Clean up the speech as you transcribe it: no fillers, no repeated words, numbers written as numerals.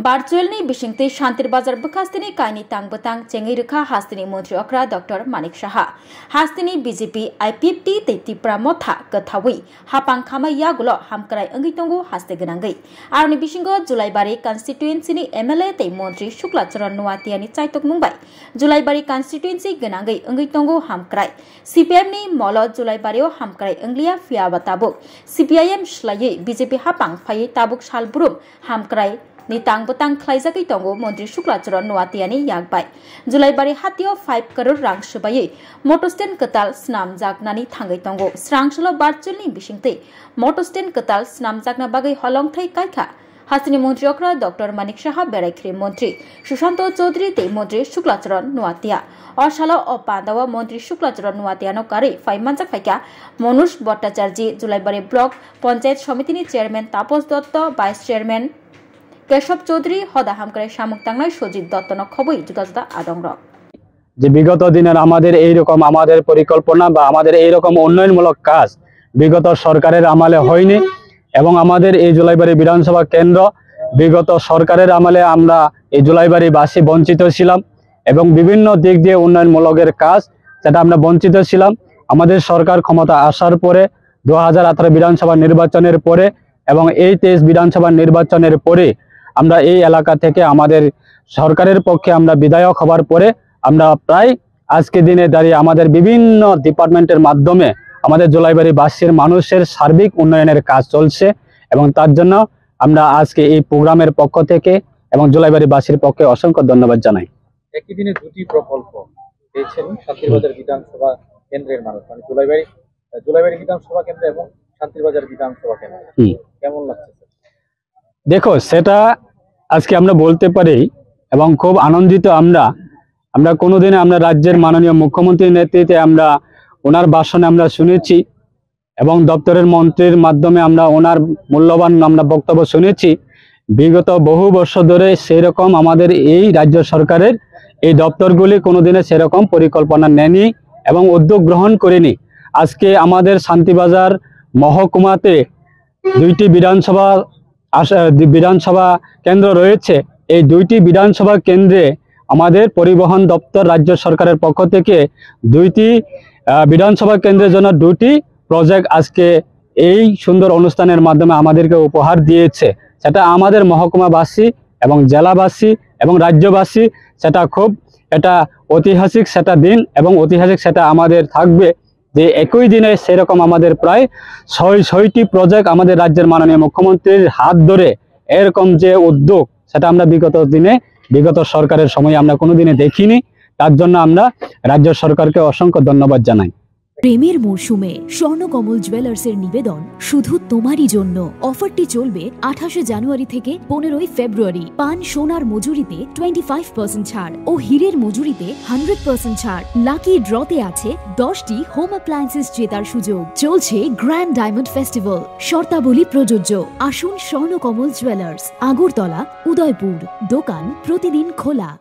Barcelona Bishingte Shantir Bazar Bukastini Kaini Tang Batang Chengiruka Hastini Montri Okra Dr. Manik Shaha Hastini BJP IPFT Teti Pramotha Gathawi Hapang Kama Yagulo Hamkarai Angitongo Haste Ganangai Arni Bishingo Julaibari Constituency ni MLA Te Montri Shukla Charan Nuatiani Chaitok Mumbai Julaibari Constituency Ganangai Angitongo Hamkarai CPM ni Molo Julaibario Hamkarai Anglia Fiabatabuk CPIM Shlaye BJP Hapang Faye Tabuk Shalburum Hamkarai ni tang batang khlaijakai tongo Montri Shukla Charan Nuatiani yakbai Julaibari hatio 5 crore rang subai motosten katal snam jaknani thangai tongo srangslo barchulni bisingte motosten katal snam jakna bagai holongthai kaitha Hastini Montri Okra Dr. Manik Shaha Beraikri Montri Sushanto Chaudhary te Montri Shukla Charan Nuatia Orshala o Pandawa Montri Shukla Charan Nuatia no kari 5 manjak phaika Monush Bhattacharya Julaibari Block Panchayat Samitini Chairman Tapos Dotto Vice Chairman Keshab Chowdhury হদা হামকারে শামুক টাংনাই সজিত দত্ত নখবই জুদাজুদা আদংর যে বিগত দিনের আমাদের এই রকম আমাদের পরিকল্পনা বা আমাদের এই রকম উন্নয়নমূলক কাজ বিগত সরকারের আমলে হয়নি এবং আমাদের এই জুলাইবাড়ি বিধানসভা কেন্দ্র বিগত সরকারের আমলে আমরা এই জুলাইবাড়ি বাসী বঞ্চিত ছিলাম এবং বিভিন্ন দিক দিয়ে উন্নয়নমূলকের কাজ যেটা আমরা বঞ্চিত ছিলাম আমাদের সরকার ক্ষমতা আসার পরে 2018 বিধানসভা নির্বাচনের পরে এবং এই 23 বিধানসভা নির্বাচনের পরে আমরা এই এলাকা থেকে আমাদের সরকারের পক্ষে আমরা বিধায়ক হবার পরে আমরা প্রায় আজকে দিনে দাঁড়িয়ে আমাদের বিভিন্ন ডিপার্টমেন্টের মাধ্যমে আমাদের জুলাইবাড়ি বাসীর মানুষের সার্বিক উন্নয়নের কাজ চলছে এবং তার জন্য আমরা আজকে এই প্রোগ্রামের পক্ষ থেকে এবং জুলাইবাড়ি বাসীর পক্ষে অসংখ্য ধন্যবাদ জানাই। একই দিনে দুটি প্রকল্প পেয়েছেন শান্তিরবাজার বিধানসভা কেন্দ্রের মানুষ মানে জুলাইবাড়ি বিধানসভা কেন্দ্র এবং শান্তিরবাজার বিধানসভা কেন্দ্র কেমন লাগছে? দেখো সেটা আজকে আমরা বলতে পারি এবং খুব আনন্দিত আমরা কোনোদিনে আমরা রাজ্যের মাননীয় মুখ্যমন্ত্রীর নেতৃত্বে আমরা ওনার ভাষণে আমরা শুনেছি এবং দপ্তরের মন্ত্রীর মাধ্যমে আমরা ওনার মূল্যবান আমরা বক্তব্য শুনেছি বিগত বহু বছর ধরে সেরকম আমাদের এই রাজ্য সরকারের এই দপ্তরগুলি কোনোদিনে সেরকম পরিকল্পনা নেয়নি এবং উদ্যোগ গ্রহণ করেনি। আজকে আমাদের শান্তিবাজার মহকুমাতে দুইটি বিধানসভা কেন্দ্র রয়েছে এই দুইটি বিধানসভা কেন্দ্রে আমাদের পরিবহন দপ্তর রাজ্য সরকারের পক্ষ থেকে দুইটি বিধানসভা কেন্দ্রের জন্য দুটি প্রজেক্ট আজকে এই সুন্দর অনুষ্ঠানের মাধ্যমে আমাদেরকে উপহার দিয়েছে সেটা আমাদের মহকুমাবাসী এবং জেলাবাসী এবং রাজ্যবাসী সেটা খুব এটা ঐতিহাসিক সেটা দিন এবং ঐতিহাসিক সেটা আমাদের থাকবে যে একই দিনে সেরকম আমাদের প্রায় 6টি প্রজেক্ট আমাদের রাজ্যের মাননীয় মুখ্যমন্ত্রীর হাত ধরে এরকম যে উদ্যোগ সেটা আমরা বিগত সরকারের সময় আমরা কোনোদিনে দেখিনি তার জন্য আমরা রাজ্য সরকারকে অসংখ্য ধন্যবাদ জানাই। প্রেমের মরশুমে স্বর্ণকমল জুয়েলার্সের নিবেদন শুধু তোমারই জন্য অফারটি চলবে 28 জানুয়ারি থেকে 15 ফেব্রুয়ারি পান সোনার মজুরিতে 25% ছাড় ও হীরের মজুরিতে 100% ছাড় লাকি ড্রতে আছে 10টি হোম অ্যাপ্লায়েন্সেস জেতার সুযোগ চলছে গ্র্যান্ড ডায়মন্ড ফেস্টিভ্যাল শর্তাবলী প্রযোজ্য আসুন স্বর্ণকমল জুয়েলার্স আগরতলা উদয়পুর দোকান প্রতিদিন খোলা।